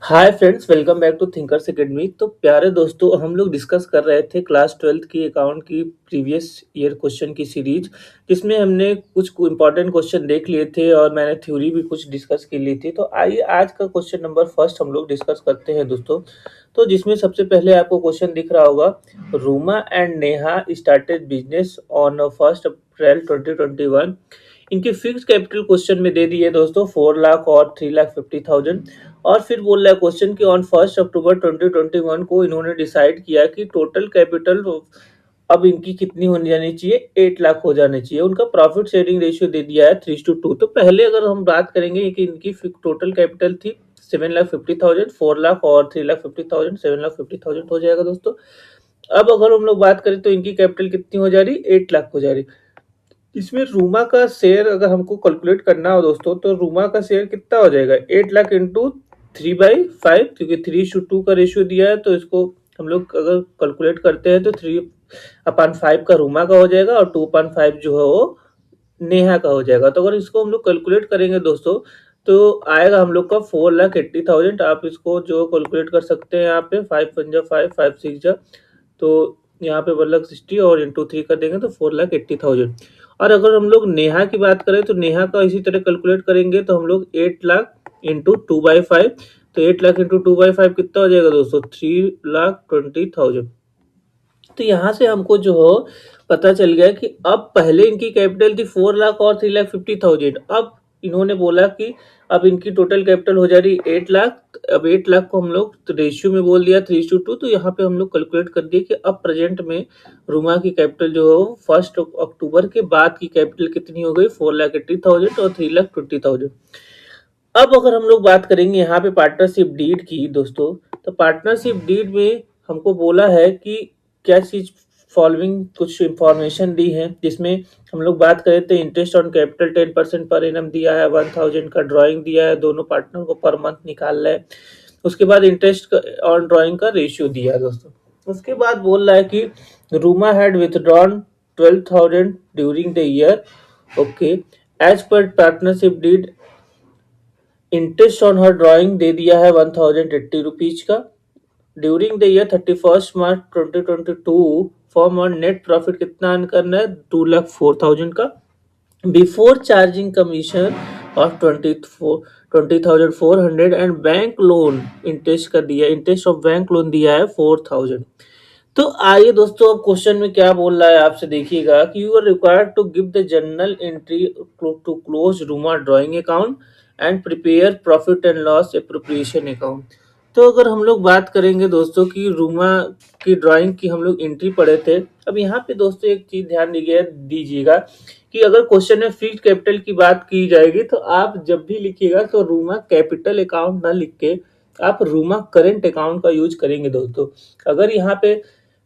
Hi friends, welcome back to Thinkers Academy. तो प्यारे दोस्तों, हम लोग डिस्कस कर रहे थे क्लास 12th की अकाउंट की प्रीवियस ईयर क्वेश्चन की सीरीज, जिसमें हमने कुछ इंपॉर्टेंट क्वेश्चन देख लिए थे और मैंने थ्योरी भी कुछ डिस्कस की ली थी। तो आइए आज का क्वेश्चन नंबर फर्स्ट हम लोग डिस्कस करते हैं दोस्तों। तो जिसमें सबसे पहले आपको क्वेश्चन दिख रहा होगा, Ruma and Neha started business on 1 April 2021। इनकी फिक्स कैपिटल क्वेश्चन में दे दी है दोस्तों 4 लाख और 3,50,000। और फिर बोल रहा है क्वेश्चन कि ऑन 1 अक्टूबर 2021 को इन्होंने डिसाइड किया कि टोटल कैपिटल अब इनकी कितनी होनी जानी चाहिए, 8 लाख हो जाने चाहिए। उनका प्रॉफिट शेयरिंग रेशियो दे दिया है 3:2। तो पहले अगर हम बात करेंगे कि इनकी टोटल कैपिटल थी 7,50,000, 4 लाख और 3,50,000, 7,50,000 हो जाएगा दोस्तों। अब अगर हम लोग बात करें तो इनकी कैपिटल कितनी हो जा रही, 8 लाख हो जा रही। इसमें रूमा का शेयर अगर हमको कैलकुलेट करना हो दोस्तों, तो रूमा का शेयर कितना हो जाएगा, 8 लाख इंटू 3/5, क्योंकि 3:2 का रेशियो दिया है। तो इसको हम लोग अगर कैलकुलेट करते हैं तो 3/5 का रूमा का हो जाएगा और 2/5 जो है वो नेहा का हो जाएगा। तो अगर इसको हम लोग कैलकुलेट करेंगे दोस्तों, तो आएगा हम लोग का 4,80,000। आप इसको जो कैलकुलेट कर सकते हैं यहाँ पे, 5 × 5, 5 × 6, तो यहाँ पे 1,60,000 और इंटू 3 कर देंगे तो 4,80,000। और अगर हम लोग नेहा की बात करें तो नेहा का इसी तरह कैलकुलेट करेंगे तो हम लोग 8 लाख इंटू 2/5, तो 8 लाख इंटू 2/5 कितना हो जाएगा दोस्तों, 3,20,000। तो यहाँ से हमको जो हो पता चल गया कि अब पहले इनकी कैपिटल थी 4 लाख और 3,50,000। अब इन्होंने बोला कि अब इनकी टोटल कैपिटल हो जा रही 8 लाख। अब 8 लाख को हम लोग तो रेशियो में बोल दिया 3:2। तो यहाँ पे हम लोग कैलकुलेट कर दिए कि अब प्रेजेंट में रूमा की कैपिटल जो है 1 अक्टूबर के बाद की कैपिटल कितनी हो गई, 4,80,000 और 3,20,000। अब अगर हम लोग बात करेंगे यहाँ पे पार्टनरशिप डीड की दोस्तों, तो पार्टनरशिप डीड में हमको बोला है कि क्या चीज, फॉलोइंग कुछ इंफॉर्मेशन दी है, जिसमें हम लोग बात करें तो interest on capital 10% per annum दिया है, 1,000 का ड्राइंग दिया है, दोनों पार्टनर को पर मंथ निकालना है। उसके बाद इंटरेस्ट ऑन ड्राइंग का रेशियो दिया है दोस्तों। उसके बाद बोल रहा है कि Ruma had withdrawn 12,000 during the year. Okay, as पर पार्टनरशिप डीड इंटरेस्ट ऑन हर ड्राइंग दे दिया है 1,080 रुपीज का। During the year 31 March 2022 form और नेट प्रॉफिट कितना अर्न करना है, 2,04,000 का। Before charging commission of 20,400 and bank loan interest कर दिया, इंटरेस्ट ऑफ बैंक लोन दिया है 4,000। तो आइए दोस्तों, अब क्वेश्चन में क्या बोल रहा है आपसे देखिएगा कि you are required to give the journal entry to close Ruma drawing account and prepare profit and loss appropriation account. तो अगर हम लोग बात करेंगे दोस्तों कि रूमा की ड्राइंग की हम लोग एंट्री पढ़े थे। अब यहाँ पे दोस्तों एक चीज ध्यान दीजिएगा कि अगर क्वेश्चन में फिक्स्ड कैपिटल की बात की जाएगी तो आप जब भी लिखिएगा तो रूमा कैपिटल अकाउंट ना लिख के आप रूमा करेंट अकाउंट का यूज करेंगे दोस्तों। अगर यहाँ पे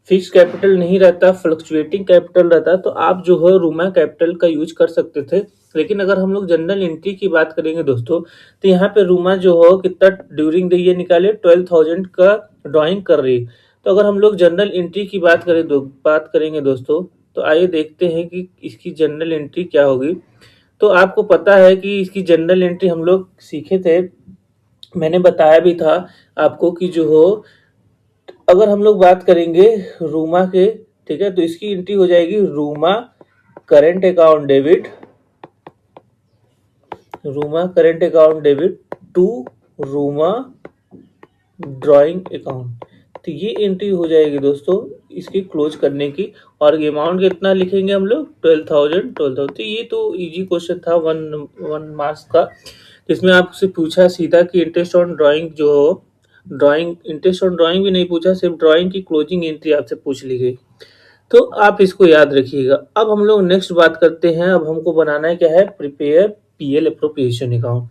फिक्स कैपिटल नहीं रहता, फ्लक्चुएटिंग कैपिटल रहता, तो आप जो है रूमा कैपिटल का यूज कर सकते थे। लेकिन अगर हम लोग जनरल एंट्री की बात करेंगे दोस्तों, तो यहाँ पे रूमा जो हो कितना ड्यूरिंग द ईयर निकाले, 12,000 का ड्राइंग कर रही। तो अगर हम लोग जनरल एंट्री की बात करेंगे दोस्तों, तो आइए देखते हैं कि इसकी जनरल एंट्री क्या होगी। तो आपको पता है कि इसकी जनरल एंट्री हम लोग सीखे थे, मैंने बताया भी था आपको कि जो हो, अगर हम लोग बात करेंगे रूमा के, ठीक है, तो इसकी एंट्री हो जाएगी Ruma current account debit, Ruma current account debit to Ruma drawing account. तो ये एंट्री हो जाएगी दोस्तों इसकी क्लोज करने की। और अमाउंट कितना लिखेंगे हम लोग, 12,000। तो ये तो इजी क्वेश्चन था, वन मार्क्स का, जिसमें आपसे पूछा सीधा कि इंटरेस्ट ऑन ड्राइंग जो हो, ड्राइंग इंटरेस्ट ऑन ड्राइंग भी नहीं पूछा, सिर्फ ड्राइंग की क्लोजिंग एंट्री आपसे पूछ ली गई। तो आप इसको याद रखिएगा। अब हम लोग नेक्स्ट बात करते हैं। अब हमको बनाना है क्या है, प्रिपेयर पीएल अप्रोप्रिएशन अकाउंट।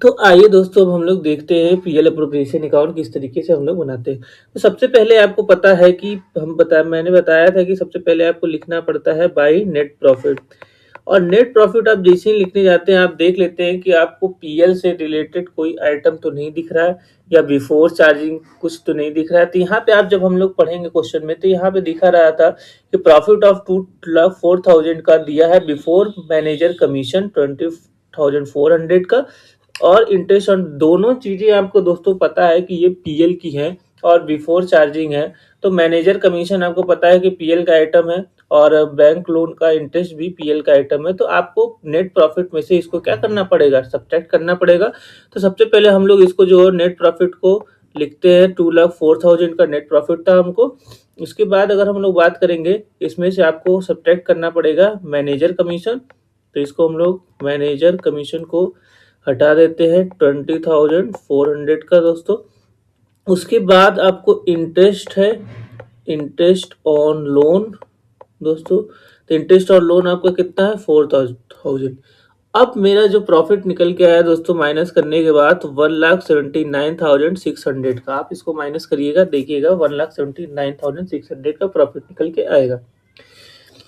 तो आइए दोस्तों, अब हम लोग देखते हैं पीएल अप्रोप्रिएशन अकाउंट किस तरीके से हम लोग बनाते हैं। तो सबसे पहले आपको पता है कि मैंने बताया था कि सबसे पहले आपको लिखना पड़ता है बाई नेट प्रॉफिट। और नेट प्रॉफिट आप जैसे ही लिखने जाते हैं, आप देख लेते हैं कि आपको पीएल से रिलेटेड कोई आइटम तो नहीं दिख रहा है, या बिफोर चार्जिंग कुछ तो नहीं दिख रहा है। तो यहाँ पे आप जब हम लोग पढ़ेंगे क्वेश्चन में, तो यहाँ पे दिखा रहा था कि प्रॉफिट ऑफ 2,04,000 का दिया है बिफोर मैनेजर कमीशन 20,400 का, और इंटरेस्ट ऑन, दोनों चीज़ें आपको दोस्तों पता है कि ये पीएल की हैं और बिफोर चार्जिंग है। तो मैनेजर कमीशन आपको पता है कि पीएल का आइटम है और बैंक लोन का इंटरेस्ट भी पीएल का आइटम है। तो आपको नेट प्रॉफिट में से इसको क्या करना पड़ेगा, सब्ट्रैक्ट करना पड़ेगा। तो सबसे पहले हम लोग इसको जो नेट प्रॉफिट को लिखते हैं, 2,04,000 का नेट प्रॉफिट था हमको। उसके बाद अगर हम लोग बात करेंगे, इसमें से आपको सब्ट्रैक्ट करना पड़ेगा मैनेजर कमीशन। तो इसको हम लोग मैनेजर कमीशन को हटा देते हैं 20,400 का दोस्तों। उसके बाद आपको इंटरेस्ट है, इंटरेस्ट ऑन लोन दोस्तों। तो इंटरेस्ट और लोन आपका कितना है, 4,000। अब मेरा जो प्रॉफिट निकल के आया दोस्तों माइनस करने के बाद 1,79,600 का, आप इसको माइनस करिएगा, देखिएगा 1,79,600 का प्रॉफिट निकल के आएगा।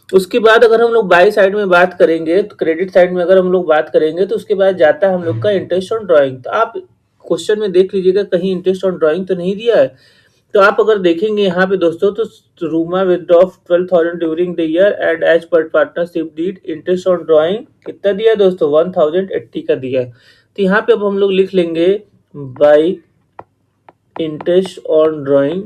उसके बाद अगर हम लोग बाई साइड में बात करेंगे, तो क्रेडिट साइड में अगर हम लोग बात करेंगे, तो उसके बाद जाता है हम लोग का इंटरेस्ट ऑन ड्राइंग। तो आप क्वेश्चन में देख लीजिएगा कहीं इंटरेस्ट ऑन ड्राइंग तो नहीं दिया है। तो आप अगर देखेंगे यहाँ पे दोस्तों, तो Ruma withdraw 12,000 during the year and as पर partnership deed, interest on drawing कितना दिया है दोस्तों, 1,080 का दिया है। तो यहाँ पे अब हम लोग लिख लेंगे बाई इंटरेस्ट ऑन ड्राइंग,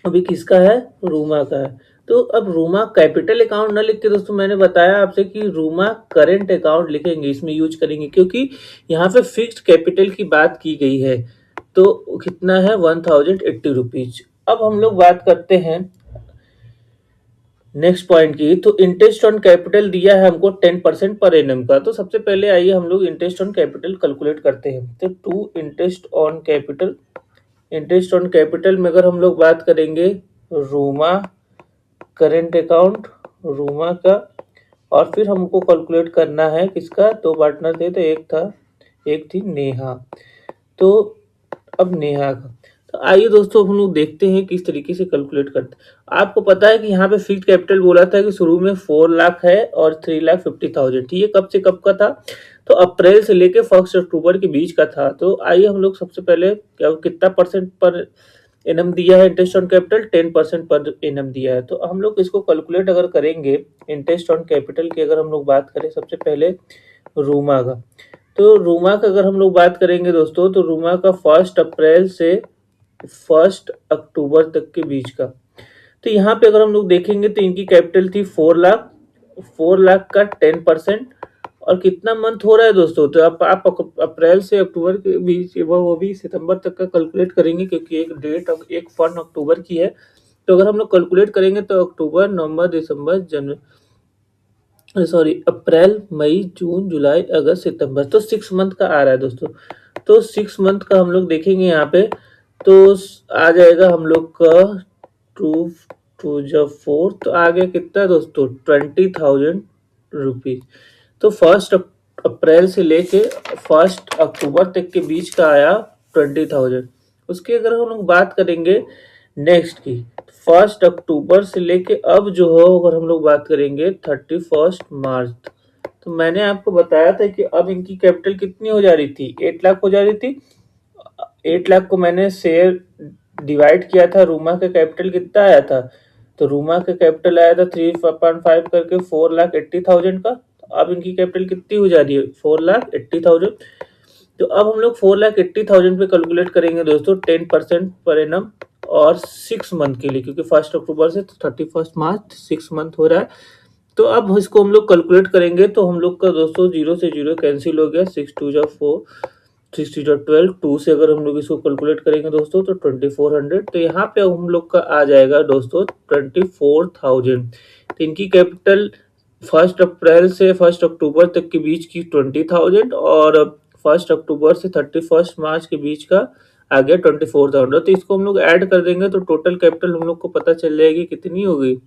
अभी किसका है, रूमा का है। तो अब रूमा कैपिटल अकाउंट न लिख के दोस्तों, मैंने बताया आपसे कि रूमा करेंट अकाउंट लिखेंगे, इसमें यूज करेंगे, क्योंकि यहाँ पे फिक्स्ड कैपिटल की बात की गई है। तो कितना है, 1,080 रुपीज। अब हम लोग बात करते हैं नेक्स्ट पॉइंट की। तो इंटरेस्ट ऑन कैपिटल दिया है हमको 10% पर एनम का। तो सबसे पहले आइए हम लोग इंटरेस्ट ऑन कैपिटल कैलकुलेट करते हैं। तो to interest on capital, interest on capital में अगर हम लोग बात करेंगे रूमा करेंट अकाउंट, रूमा का, और फिर हमको कैलकुलेट करना है किसका, दो पार्टनर थे, तो एक थी नेहा। तो अब नेहा का, तो आइए दोस्तों हम लोग देखते हैं किस तरीके से कैलकुलेट करते हैं। आपको पता है कि यहाँ पे फिक्स्ड कैपिटल बोला था कि शुरू में 4 लाख है और 3,50,000। ठीक है, कब से कब का था, तो अप्रैल से लेके 1 अक्टूबर के बीच का था। तो आइए हम लोग सबसे पहले क्या, कितना परसेंट पर एनम दिया है interest on capital, 10% per annum दिया है। तो हम लोग इसको कैलकुलेट अगर करेंगे इंटरेस्ट ऑन कैपिटल की, अगर हम लोग बात करें सबसे पहले रूमा का, तो रूमा का अगर हम लोग बात करेंगे दोस्तों, तो रूमा का 1 अप्रैल से 1 अक्टूबर तक के बीच का। तो यहाँ पे अगर हम लोग देखेंगे तो इनकी कैपिटल थी 4 लाख, 4 लाख का 10%, और कितना मंथ हो रहा है दोस्तों, तो आप अप्रैल से अक्टूबर के बीच, वो भी सितंबर तक का कैलकुलेट करेंगे, क्योंकि एक डेट अब एक 1 अक्टूबर की है। तो अगर हम लोग कैलकुलेट करेंगे तो अक्टूबर, नवंबर, दिसंबर, जनवरी, सॉरी, अप्रैल, मई, जून, जुलाई, अगस्त, सितंबर, तो 6 मंथ का आ रहा है दोस्तों। तो 6 मंथ का हम लोग देखेंगे यहाँ पे, तो आ जाएगा हम लोग का 2 तो आ गया कितना दोस्तों, 20,000 रुपीज। तो 1 अप्रैल से लेके 1 अक्टूबर तक के बीच का आया 20,000। उसकी अगर हम लोग बात करेंगे नेक्स्ट की, 1 अक्टूबर से लेके अब जो हो, अगर हम लोग बात करेंगे 31 मार्च, तो मैंने आपको बताया था कि अब इनकी कैपिटल कितनी हो जा रही थी, 8 लाख हो जा रही थी। 8 लाख को मैंने शेयर डिवाइड किया था, रूमा का कैपिटल कितना आया था, तो रूमा का कैपिटल आया था 3/5 करके 4,80,000 का। अब इनकी कैपिटल कितनी हो जा रही है, 4,80,000। तो अब हम लोग 4,80,000 पे कैलकुलेट करेंगे दोस्तों 10% पर एनम और 6 मंथ के लिए, क्योंकि 1 अक्टूबर से 31 मार्च 6 मंथ हो रहा है। तो अब इसको हम लोग कैलकुलेट करेंगे, तो हम लोग का दोस्तों 0 से 0 कैंसिल हो गया, 6 2 जा 4, 6 2 जा 12, 2 से अगर हम लोग इसको कैलकुलेट करेंगे दोस्तों तो 2400। तो यहाँ पे हम लोग का आ जाएगा दोस्तों 24,000। तो इनकी कैपिटल 1 अप्रैल से 1 अक्टूबर तक के बीच की 20,000 और 1 अक्टूबर से 31 मार्च के बीच का आ गया 24,000। तो इसको हम लोग ऐड कर देंगे तो टोटल कैपिटल हम लोग को पता चल जाएगी कितनी हो गई,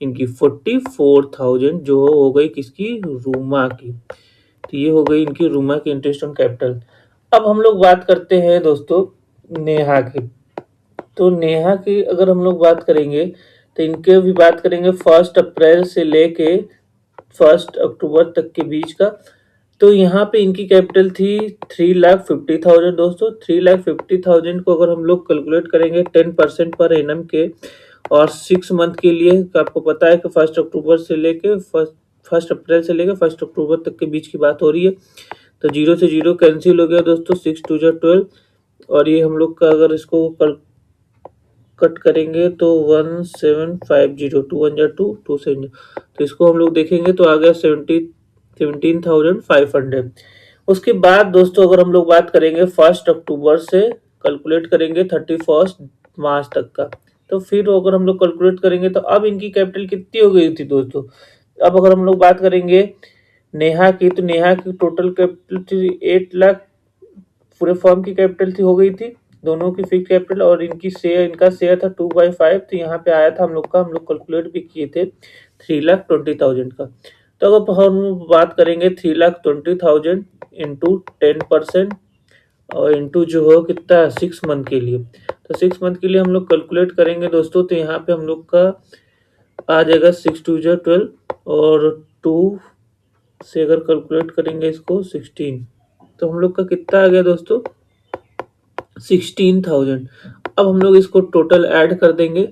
इनकी 44,000 जो हो गई किसकी, रूमा की। तो ये हो गई इनकी रूमा की इंटरेस्ट ऑन कैपिटल। अब हम लोग बात करते हैं दोस्तों नेहा की। तो नेहा की अगर हम लोग बात करेंगे तो इनके भी बात करेंगे 1 अप्रैल से लेके 1 अक्टूबर तक के बीच का। तो यहाँ पे इनकी कैपिटल थी 3,50,000 दोस्तों। 3,50,000 को अगर हम लोग कैलकुलेट करेंगे 10% पर एनम के और 6 मंथ के लिए, तो आपको पता है कि 1 अक्टूबर से लेके 1 अप्रैल से लेकर 1 अक्टूबर तक के बीच की बात हो रही है। तो 0 से 0 कैंसिल हो गया दोस्तों, 6 2 जा 12, और ये हम लोग का अगर इसको कट करेंगे तो 1750, 2 1 जा 2, 2 7, तो इसको हम लोग देखेंगे तो आ गया 17,500। उसके बाद दोस्तों अगर हम लोग बात करेंगे 1 अक्टूबर से कैलकुलेट करेंगे 31 मार्च तक का, तो फिर अगर हम लोग कैलकुलेट करेंगे तो अब इनकी कैपिटल कितनी हो गई थी दोस्तों। अब अगर हम लोग बात करेंगे नेहा की, तो नेहा की टोटल कैपिटल थी 8 लाख, पूरे फर्म की कैपिटल थी हो गई थी, दोनों की फिक्स कैपिटल, और इनका शेयर था 2/5, तो यहाँ पे आया था हम लोग कैलकुलेट भी किए थे 3,20,000 का। तो अब हम बात करेंगे 3,20,000 इंटू 10% और इंटू जो हो कितना 6 मंथ के लिए, तो 6 मंथ के लिए हम लोग कैलकुलेट करेंगे दोस्तों, तो यहाँ पे हम लोग का आ जाएगा 6 2 जा 12, और 2 से अगर कैलकुलेट करेंगे इसको 16, तो हम लोग का कितना आ गया दोस्तों 16,000। अब हम लोग इसको टोटल ऐड कर देंगे,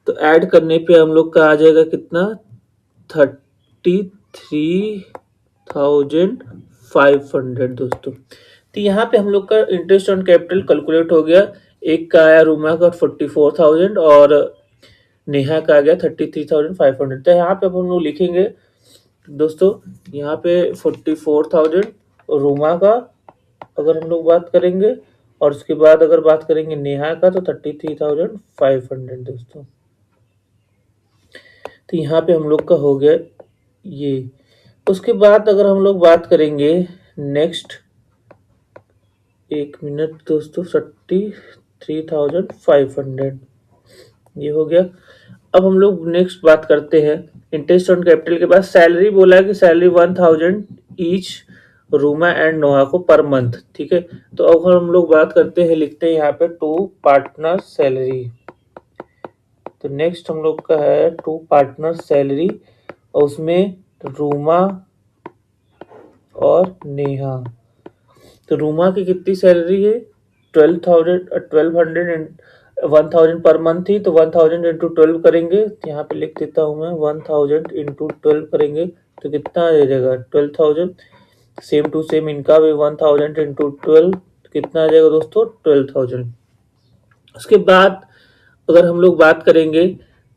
तो ऐड करने पे हम लोग का आ जाएगा कितना 33,500 दोस्तों। तो यहाँ पे हम लोग का इंटरेस्ट ऑन कैपिटल कैलकुलेट हो गया, एक का आया रूमा का 44,000 और नेहा का आ गया 33,500। तो यहाँ पे अब हम लोग लिखेंगे दोस्तों, यहाँ पे 44,000 रूमा का अगर हम लोग बात करेंगे, और उसके बाद अगर बात करेंगे नेहा का तो 33,500 दोस्तों। तो यहाँ पे हम लोग का हो गया ये। उसके बाद अगर हम लोग बात करेंगे नेक्स्ट, एक मिनट दोस्तों, 33,500 ये हो गया। अब हम लोग नेक्स्ट बात करते हैं इंटरेस्ट ऑन कैपिटल के बाद सैलरी बोला है कि सैलरी 1,000 ईच रूमा एंड नोहा को पर मंथ, ठीक है। तो अब हम लोग बात करते हैं, लिखते हैं यहाँ पे 2 पार्टनर सैलरी। तो नेक्स्ट हम लोग का है 2 पार्टनर सैलरी, और उसमें रूमा और नेहा। तो रूमा की कितनी सैलरी है 1,000 पर मंथ थी, तो 1,000 इंटू 12 करेंगे, यहाँ पे लिख देता हूँ मैं 1,000 इंटू 12 करेंगे तो कितना आ जाएगा 12,000। सेम टू सेम इनका भी 1,000 इंटू 12 कितना आ जाएगा दोस्तों 12,000। उसके बाद अगर हम लोग बात करेंगे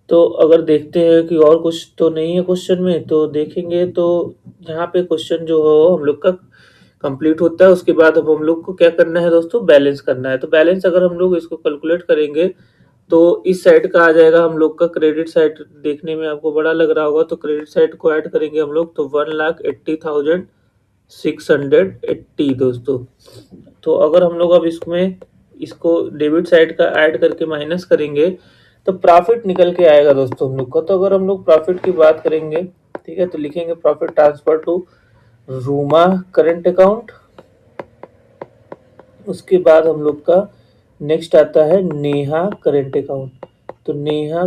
तो अगर देखते हैं कि और कुछ तो नहीं है क्वेश्चन में, तो देखेंगे तो यहाँ पे क्वेश्चन जो हो हम लोग का कंप्लीट होता है। उसके बाद अब हम लोग को क्या करना है दोस्तों, बैलेंस करना है। तो बैलेंस अगर हम लोग इसको कैलकुलेट करेंगे तो इस साइड का आ जाएगा हम लोग का क्रेडिट साइड, देखने में आपको बड़ा लग रहा होगा, तो क्रेडिट साइड को ऐड करेंगे हम लोग तो 1,80,680 दोस्तों। तो अगर हम लोग अब इसमें इसको डेबिट साइड का ऐड करके माइनस करेंगे तो प्रॉफिट निकल के आएगा दोस्तों हम लोग का। तो अगर हम लोग प्रॉफिट की बात करेंगे, ठीक है, तो लिखेंगे profit transfer to Ruma current account. उसके बाद हम लोग का नेक्स्ट आता है नेहा करंट अकाउंट। तो नेहा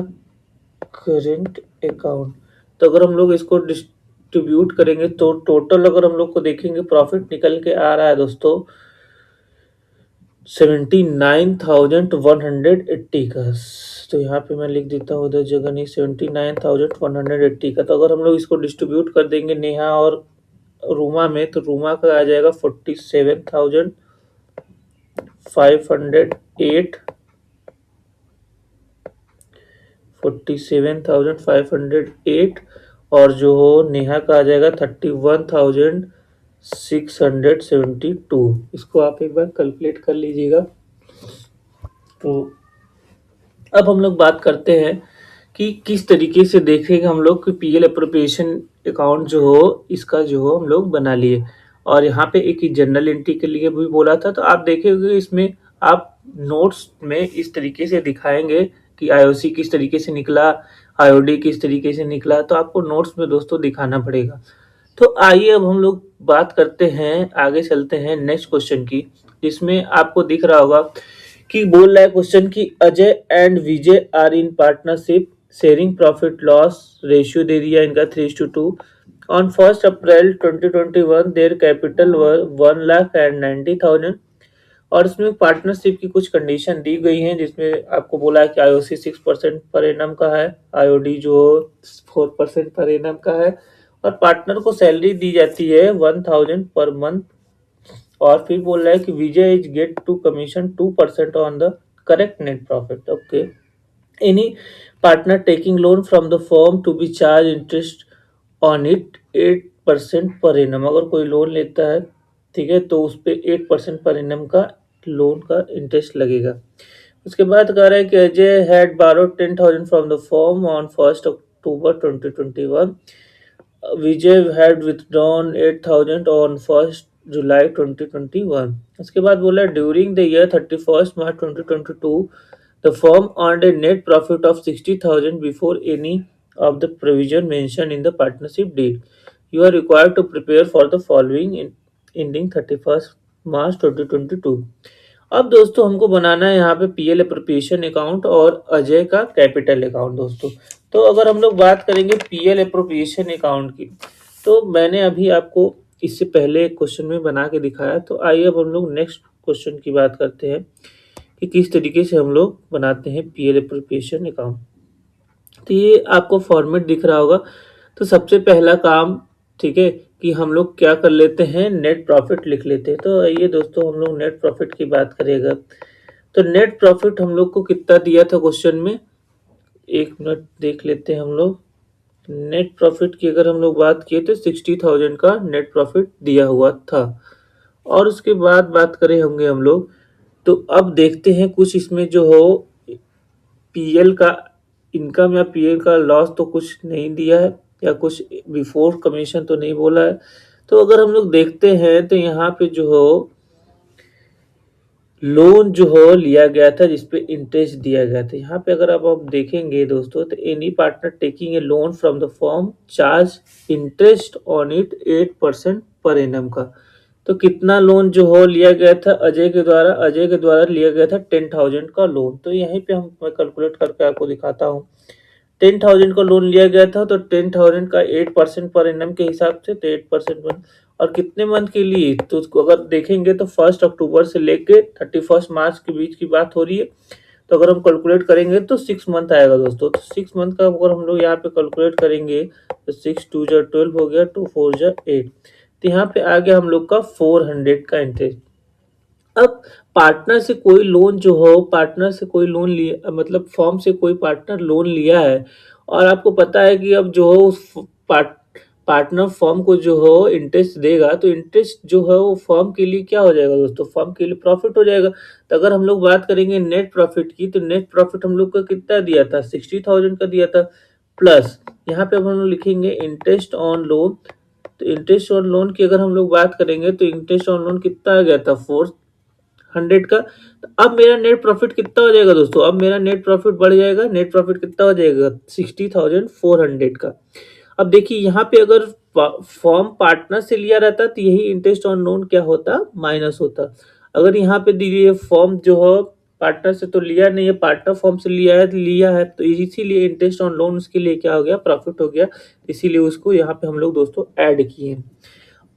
करंट अकाउंट, तो अगर हम लोग इसको डिस्ट्रीब्यूट करेंगे तो टोटल अगर हम लोग को देखेंगे प्रॉफिट निकल के आ रहा है दोस्तों 79,180 का। तो यहाँ पे मैं लिख देता हूँ उधर जगह नहीं, 79,180 का। तो अगर हम लोग इसको डिस्ट्रीब्यूट कर देंगे नेहा और रूमा में, तो रूमा का आ जाएगा 47,508 और जो हो नेहा का आ जाएगा 31,672। इसको आप एक बार कैलकुलेट कर लीजिएगा। तो अब हम लोग बात करते हैं कि किस तरीके से देखेंगे हम लोग कि पीएल अप्रोप्रिएशन अकाउंट जो हो इसका जो हो हम लोग बना लिए, और यहाँ पे एक जनरल एंट्री के लिए भी बोला था। तो आप देखेंगे इसमें आप नोट्स में इस तरीके से दिखाएंगे कि आईओसी किस तरीके से निकला, आईओडी किस तरीके से निकला, तो आपको नोट्स में दोस्तों दिखाना पड़ेगा। तो आइए अब हम लोग बात करते हैं, आगे चलते हैं नेक्स्ट क्वेश्चन की, जिसमें आपको दिख रहा होगा कि बोल रहा है क्वेश्चन की Ajay and Vijay are in partnership sharing profit loss, ratio दे दिया इनका 3:2। On 1 April 2021 their capital were 1,90,000, और इसमें पार्टनरशिप की कुछ कंडीशन दी गई हैं, जिसमें आपको बोला है कि आईओसी 6% पर एनम का है, आईओडी जो 4% पर एनम का है, और पार्टनर को सैलरी दी जाती है 1,000 पर मंथ और फिर बोल रहा है कि Vijay is get to commission 2% on the correct net profit. Okay, any partner taking loan from the firm to be charge interest on it 8% per annum. अगर कोई लोन लेता है, ठीक है, तो उस पे 8% पर एनम का लोन का इंटरेस्ट लगेगा। उसके बाद कह रहा है कि Ajay had borrowed 10,000 from the firm on 1 October 2021। Vijay had withdrawn 8,000 on 1 जुलाई 2021। उसके बाद बोला during the year 31 March 2022 the firm earned A net profit of 60,000 before any of the provision mentioned in the partnership deed. You are required to prepare for the following ending 31st March 2022। अब दोस्तों हमको बनाना है यहाँ पे PL appropriation account और अजय का capital account दोस्तों। तो अगर हम लोग बात करेंगे पीएल अप्रोप्रिएशन अकाउंट की, तो मैंने अभी आपको इससे पहले एक क्वेश्चन में बना के दिखाया। तो आइए अब हम लोग नेक्स्ट क्वेश्चन की बात करते हैं कि किस तरीके से हम लोग बनाते हैं पीएल अप्रोप्रिएशन अकाउंट। तो ये आपको फॉर्मेट दिख रहा होगा। तो सबसे पहला काम, ठीक है, कि हम लोग क्या कर लेते हैं, नेट प्रॉफिट लिख लेते हैं। तो आइए दोस्तों हम लोग नेट प्रॉफिट की बात करेगा। तो नेट प्रॉफिट हम लोग को कितना दिया था क्वेश्चन में, एक मिनट देख लेते हैं हम लोग। नेट प्रॉफिट की अगर हम लोग बात किए तो 60,000 का नेट प्रॉफिट दिया हुआ था। और उसके बाद बात करें होंगे हम लोग, तो अब देखते हैं कुछ इसमें जो हो पीएल का इनकम या पीएल का लॉस तो कुछ नहीं दिया है, या कुछ बिफोर कमीशन तो नहीं बोला है। तो अगर हम लोग देखते हैं तो यहाँ पे जो हो लोन जो हो लिया गया था जिसपे इंटरेस्ट दिया गया था। यहाँ पे अगर आप देखेंगे दोस्तों, तो any partner taking a loan from the firm charge interest on it 8% per annum का। तो कितना लोन जो हो लिया गया था अजय के द्वारा लिया गया था 10,000 का लोन। तो यहीं पे मैं कैलकुलेट करके आपको दिखाता हूँ। 10,000 का लोन लिया गया था, तो 10,000 का 8% पर एनम के हिसाब से, तो 8% पर। और कितने मंथ के लिए, तो उसको अगर देखेंगे तो 1 अक्टूबर से लेके 31 मार्च के बीच की बात हो रही है। तो अगर हम कैलकुलेट करेंगे तो 6 मंथ आएगा दोस्तों। तो 6 मंथ का अगर हम लोग यहाँ पे कैलकुलेट करेंगे तो 6 2 12 हो गया, 2 4 8। तो यहाँ पे आ गया हम लोग का 400 का इंटरेस्ट। अब पार्टनर से कोई लोन जो हो, पार्टनर से कोई लोन लिया, मतलब फर्म से कोई पार्टनर लोन लिया है, और आपको पता है कि अब जो हो उस पार्टनर फर्म को जो हो इंटरेस्ट देगा, तो इंटरेस्ट जो है वो फर्म के लिए क्या हो जाएगा दोस्तों, फर्म के लिए प्रॉफिट हो जाएगा। तो अगर हम लोग बात करेंगे नेट प्रॉफिट की, तो नेट प्रॉफिट हम लोग का कितना दिया था, 60,000 का दिया था। प्लस यहाँ पे हम लोग लिखेंगे इंटरेस्ट ऑन लोन। तो इंटरेस्ट ऑन लोन की अगर हम लोग बात करेंगे तो इंटरेस्ट ऑन लोन कितना आ गया था, 400 का। तो अब मेरा नेट प्रॉफिट कितना हो जाएगा दोस्तों, अब मेरा नेट प्रॉफिट बढ़ जाएगा। नेट प्रॉफिट कितना हो जाएगा, 60,400 का। अब देखिए यहाँ पे अगर फॉर्म पार्टनर से लिया रहता तो यही इंटरेस्ट ऑन लोन क्या होता, माइनस होता। अगर यहाँ पे दीजिए फॉर्म जो हो पार्टनर से तो लिया नहीं है, पार्टनर फॉर्म से लिया है तो इसीलिए इंटरेस्ट ऑन लोन उसके लिए क्या हो गया, प्रॉफिट हो गया। इसीलिए उसको यहाँ पे हम लोग दोस्तों ऐड किए।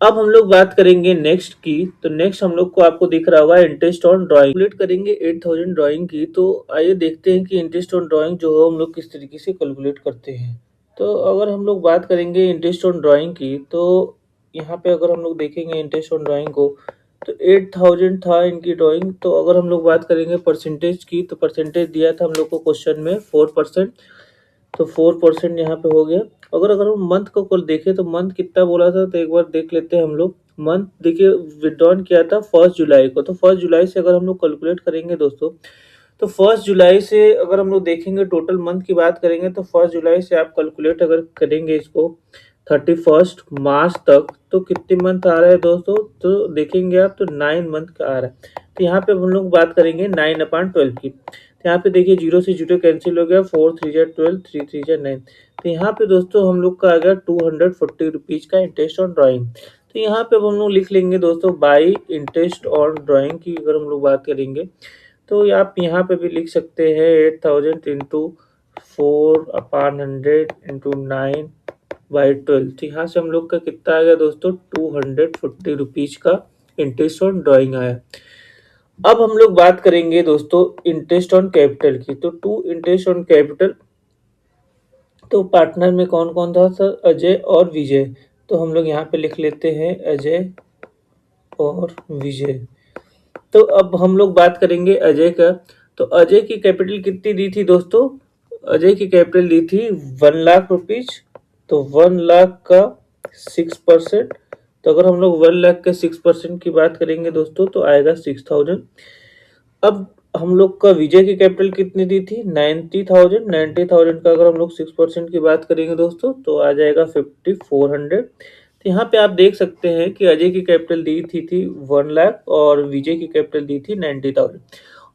अब हम लोग बात करेंगे नेक्स्ट की। तो नेक्स्ट हम लोग को आपको दिख रहा होगा इंटरेस्ट ऑन ड्राइंग। कैलकुलेट करेंगे 8,000 ड्राइंग की। तो आइए देखते हैं कि इंटरेस्ट ऑन ड्राइंग जो है हम लोग किस तरीके से कैलकुलेट करते हैं। तो अगर हम लोग बात करेंगे इंटरेस्ट ऑन ड्राइंग की, तो यहाँ पे अगर हम लोग देखेंगे इंटरेस्ट ऑन ड्राइंग को, तो 8,000 था इनकी ड्राइंग। तो अगर हम लोग बात करेंगे परसेंटेज की, तो परसेंटेज दिया था हम लोग को क्वेश्चन में 4%। तो 4% यहाँ पे हो गया। अगर हम मंथ को कुल देखें तो मंथ कितना बोला था, तो एक बार देख लेते हैं हम लोग। मंथ देखिए विड्रॉन किया था 1 जुलाई को। तो 1 जुलाई से अगर हम लोग कैलकुलेट करेंगे दोस्तों, तो 1 जुलाई से अगर हम लोग देखेंगे टोटल मंथ की बात करेंगे, तो 1 जुलाई से आप कैलकुलेट अगर करेंगे इसको 31 मार्च तक, तो कितने मंथ आ रहा है दोस्तों, तो देखेंगे आप तो 9 मंथ का आ रहा है। तो यहाँ पे हम लोग बात करेंगे 9/12 की। तो यहाँ पे देखिए 0 से 0 कैंसिल हो गया, 4 3 जा 12, 3 3 जा 9। तो यहाँ पे दोस्तों हम लोग का आ गया 240 रुपीज का इंटरेस्ट ऑन ड्राइंग। तो यहाँ पे हम लोग लिख लेंगे दोस्तों बाई इंटरेस्ट ऑन ड्राइंग की अगर हम लोग बात करेंगे, तो आप यहाँ पे भी लिख सकते हैं 8,000 इंटू 4/100 इंटू 9/12। तो यहाँ से हम लोग का कितना आ गया दोस्तों, 240 रुपीज का इंटरेस्ट ऑन ड्राइंग आया। अब हम लोग बात करेंगे दोस्तों इंटरेस्ट ऑन कैपिटल की। तो टू इंटरेस्ट ऑन कैपिटल, तो पार्टनर में कौन कौन था सर, अजय और विजय। तो हम लोग यहाँ पे लिख लेते हैं अजय और विजय। तो अब हम लोग बात करेंगे अजय का। तो अजय की कैपिटल कितनी दी थी दोस्तों? अजय की कैपिटल दी थी 1,00,000 रुपीज। तो 1,00,000 का 6%। तो अगर हम लोग 1,00,000 के 6% की बात करेंगे दोस्तों तो आएगा 6,000। अब हम लोग का विजय की कैपिटल कितनी दी थी? 90,000। 90,000 का अगर हम लोग 6% की बात करेंगे दोस्तों तो आ जाएगा 5,400। तो यहाँ पे आप देख सकते हैं कि अजय की कैपिटल दी थी 1,00,000 और विजय की कैपिटल दी थी 90,000।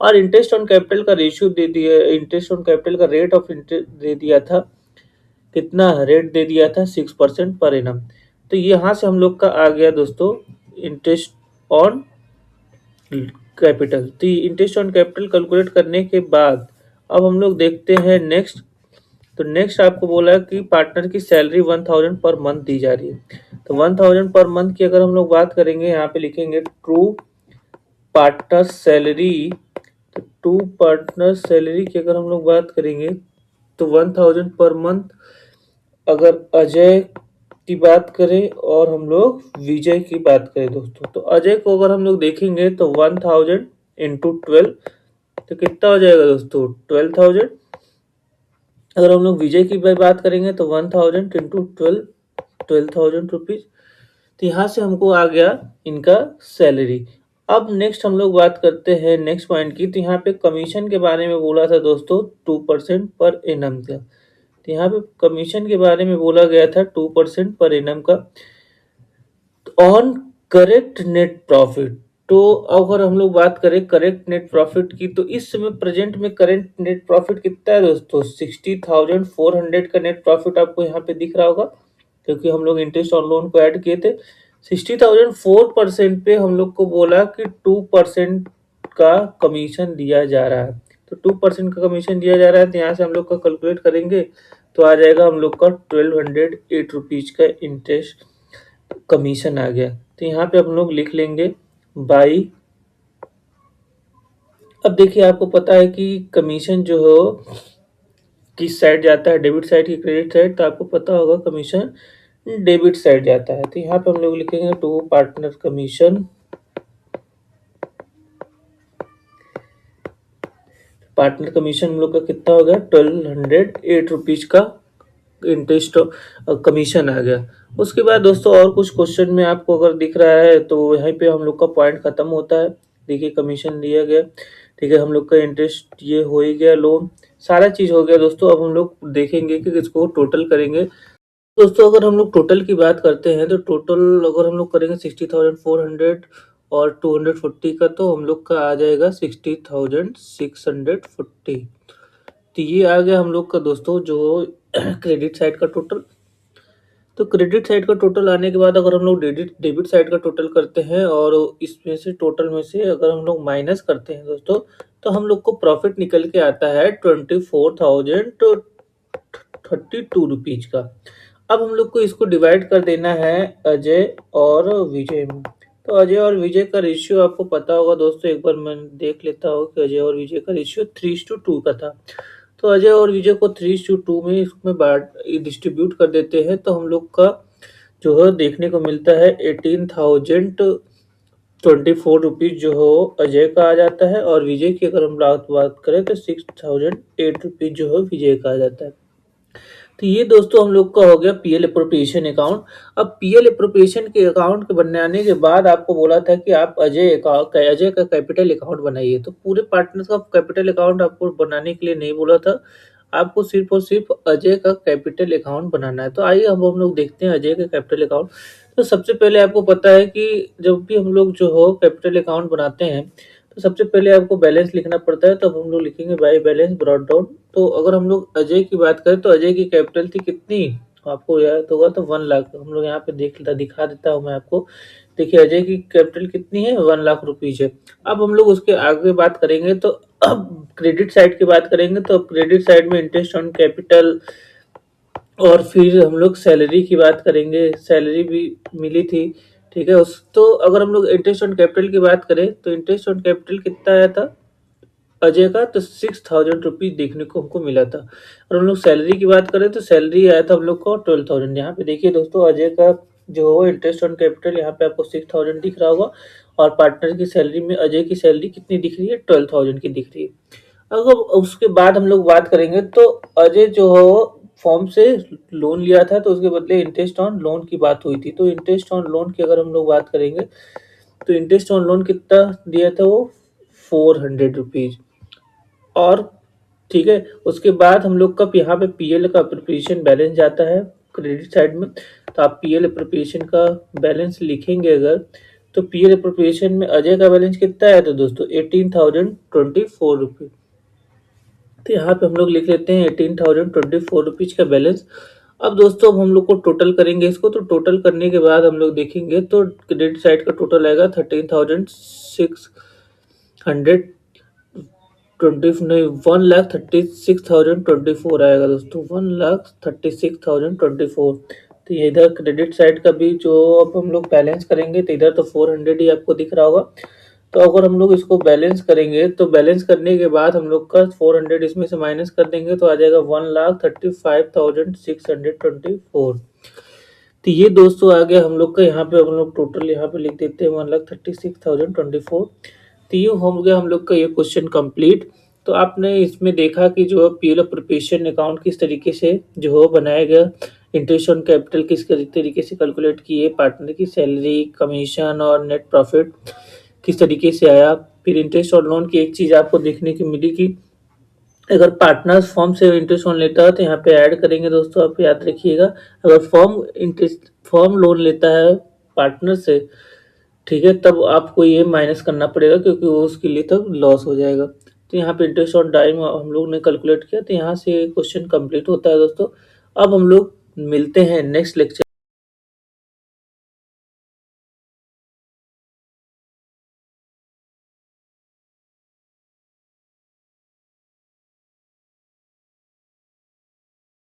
और इंटरेस्ट ऑन कैपिटल का रेशियो दे दिया, इंटरेस्ट ऑन कैपिटल का रेट ऑफ इंटरेस्ट दे दिया था। कितना रेट दे दिया था? 6% पर एनम। तो यहाँ से हम लोग का आ गया दोस्तों इंटरेस्ट ऑन कैपिटल। तो इंटरेस्ट ऑन कैपिटल कैलकुलेट करने के बाद अब हम लोग देखते हैं नेक्स्ट। तो नेक्स्ट आपको बोला कि पार्टनर की सैलरी 1,000 पर मंथ दी जा रही है। तो 1,000 पर मंथ की अगर हम लोग बात करेंगे, यहाँ पे लिखेंगे ट्रू पार्टनर सैलरी। तो टू पार्टनर सैलरी की अगर हम लोग बात करेंगे तो 1,000 पर मंथ अगर अजय की बात करें और हम लोग विजय की बात करें दोस्तों, तो अजय को अगर हम लोग देखेंगे तो 1,000 इंटू 12 तो कितना हो जाएगा दोस्तों? 12,000। अगर हम लोग विजय की बात करेंगे तो 1,000 इंटू 12,000 रुपीज। तो यहाँ से हमको आ गया इनका सैलरी। अब नेक्स्ट हम लोग बात करते हैं नेक्स्ट पॉइंट की। तो यहाँ पे कमीशन के बारे में बोला था दोस्तों 2% पर एनम का। तो यहाँ पे कमीशन के बारे में बोला गया था 2% पर एनम का ऑन करेक्ट नेट प्रॉफिट। तो अगर हम लोग बात करें करेक्ट नेट प्रॉफिट की, तो इस समय प्रेजेंट में करेंट नेट प्रॉफिट कितना है दोस्तों? 60,400 का नेट प्रॉफिट आपको यहाँ पे दिख रहा होगा, क्योंकि हम लोग इंटरेस्ट और लोन को ऐड किए थे। 60,000 4% पे हम लोग को बोला कि 2% का कमीशन दिया जा रहा है। तो 2% का कमीशन दिया जा रहा है, तो यहाँ से हम लोग का कैलकुलेट करेंगे तो आ जाएगा हम लोग का 1,208 रुपीज का इंटरेस्ट कमीशन आ गया। तो यहाँ पे हम लोग लिख लेंगे बाई। अब देखिए आपको पता है कि कमीशन जो हो किस साइड जाता है, डेबिट साइड की क्रेडिट साइड। तो आपको पता होगा कमीशन डेबिट साइड जाता है। तो यहाँ पे हम लोग लिखेंगे to partner commission. Partner commission हम लोग का कितना हो गया? 1,208 रुपीज का इंटरेस्ट कमीशन आ गया। उसके बाद दोस्तों और कुछ क्वेश्चन में आपको अगर दिख रहा है तो यहीं पे हम लोग का पॉइंट खत्म होता है। देखिए कमीशन दिया गया, ठीक है, हम लोग का इंटरेस्ट ये हो ही गया, लोन सारा चीज हो गया दोस्तों। अब हम लोग देखेंगे कि इसको टोटल करेंगे। दोस्तों अगर हम लोग टोटल की बात करते हैं तो टोटल अगर हम लोग करेंगे 60,400 और 240 का, तो हम लोग का आ जाएगा 60,640। तो ये आ गया हम लोग का दोस्तों जो क्रेडिट साइड का टोटल। तो क्रेडिट साइड का टोटल आने के बाद अगर हम लोग डेबिट डेबिट साइड का टोटल करते हैं और इसमें से टोटल में से अगर हम लोग माइनस करते हैं दोस्तों, तो हम लोग को प्रॉफिट निकल के आता है 24,032 रुपीज का। अब हम लोग को इसको डिवाइड कर देना है अजय और विजय में। तो अजय और विजय का रेशियो आपको पता होगा दोस्तों, एक बार मैं देख लेता हूँ कि अजय और विजय का रेशियो 3:2 का था। तो अजय और विजय को 3:2 में इसमें बांट डिस्ट्रीब्यूट कर देते हैं, तो हम लोग का जो है देखने को मिलता है 18,024 रुपीज जो हो अजय का आ जाता है, और विजय की अगर हम बात करें तो 6,008 रुपीज जो है विजय का आ जाता है। तो ये दोस्तों हम लोग का हो गया पीएल अप्रोप्रिएशन अकाउंट। अब पीएल अप्रोप्रिएशन के अकाउंट के बनाने के बाद आपको बोला था कि आप अजय का कैपिटल अकाउंट बनाइए। तो पूरे पार्टनर्स का कैपिटल अकाउंट आपको बनाने के लिए नहीं बोला था, आपको सिर्फ और सिर्फ अजय का कैपिटल अकाउंट बनाना है। तो आइए अब हम लोग देखते हैं अजय का कैपिटल अकाउंट। तो सबसे पहले आपको पता है कि जब भी हम लोग जो हो कैपिटल अकाउंट बनाते हैं तो सबसे पहले आपको बैलेंस लिखना पड़ता है। तो अब हम लोग लिखेंगे बाय बैलेंस ब्रॉट डाउन। तो अगर हम लोग अजय की बात करें तो अजय की कैपिटल थी कितनी, आपको याद होगा तो 1,00,000। हम लोग यहाँ पे दिखा देता हूँ मैं आपको। देखिए अजय की कैपिटल कितनी है? 1,00,000 रुपीज है। अब हम लोग उसके आगे बात करेंगे तो अब क्रेडिट साइड की बात करेंगे तो क्रेडिट साइड में इंटरेस्ट ऑन कैपिटल और फिर हम लोग सैलरी की बात करेंगे। सैलरी भी मिली थी, ठीक है। उस तो अगर हम लोग इंटरेस्ट ऑन कैपिटल की बात करें तो इंटरेस्ट ऑन कैपिटल कितना आया था अजय का? तो 6,000 रुपीज देखने को हमको मिला था। और हम लोग सैलरी की बात करें तो सैलरी आया था हम लोग को 12,000। यहाँ पे देखिए दोस्तों अजय का जो हो इंटरेस्ट ऑन कैपिटल यहाँ पे आपको 6000 दिख रहा होगा और पार्टनर की सैलरी में अजय की सैलरी कितनी दिख रही है, 12000 की दिख रही है। अगर उसके बाद हम लोग बात करेंगे तो अजय जो हो फॉर्म से लोन लिया था तो उसके बदले इंटरेस्ट ऑन लोन की बात हुई थी। तो इंटरेस्ट ऑन लोन की अगर हम लोग बात करेंगे तो इंटरेस्ट ऑन लोन कितना दिया था वो 400 रुपीज। और ठीक है, उसके बाद हम लोग का यहाँ पे पीएल का अप्रोप्रिएशन बैलेंस जाता है क्रेडिट साइड में। तो आप पीएल अप्रोप्रिएशन का बैलेंस लिखेंगे अगर, तो पीएल अप्रोप्रिएशन में अजय का बैलेंस कितना है तो दोस्तों 18,024 रुपये। तो यहाँ पे हम लोग लिख लेते हैं 18,024 रुपीज का बैलेंस। अब दोस्तों अब हम लोग को टोटल करेंगे इसको, तो टोटल करने के बाद हम लोग देखेंगे तो क्रेडिट साइड का टोटल आएगा 1,3624 आएगा दोस्तों, 1,36,024। तो ये इधर क्रेडिट साइड का भी जो अब हम लोग बैलेंस करेंगे तो इधर तो 400 ही आपको दिख रहा होगा। तो अगर हम लोग इसको बैलेंस करेंगे तो बैलेंस करने के बाद हम लोग का 400 इसमें से माइनस कर देंगे तो आ जाएगा 1,35,624। तो ये दोस्तों आ गया हम लोग का, यहाँ पे हम लोग टोटल यहाँ पे लिख देते हैं 1,36,024। तो ये हो गया हम लोग का ये क्वेश्चन कंप्लीट। तो आपने इसमें देखा कि जो पीएल प्रिपरेशन अकाउंट किस तरीके से जो हो बनाया गया, इंटरेस्ट ऑन कैपिटल किस तरीके से कैलकुलेट किए, पार्टनर की सैलरी, कमीशन और नेट प्रॉफिट किस तरीके से आया। फिर इंटरेस्ट और लोन की एक चीज आपको देखने की मिली कि अगर पार्टनर्स फॉर्म से इंटरेस्ट लोन लेता है तो यहाँ पे ऐड करेंगे दोस्तों, आप याद रखिएगा। अगर फॉर्म लोन लेता है पार्टनर से, ठीक है, तब आपको ये माइनस करना पड़ेगा क्योंकि वो उसके लिए तब लॉस हो जाएगा। तो यहाँ पे इंटरेस्ट ऑन टाइम हम लोग ने कैलकुलेट किया, तो यहाँ से क्वेश्चन कंप्लीट होता है दोस्तों। अब हम लोग मिलते हैं नेक्स्ट लेक्चर।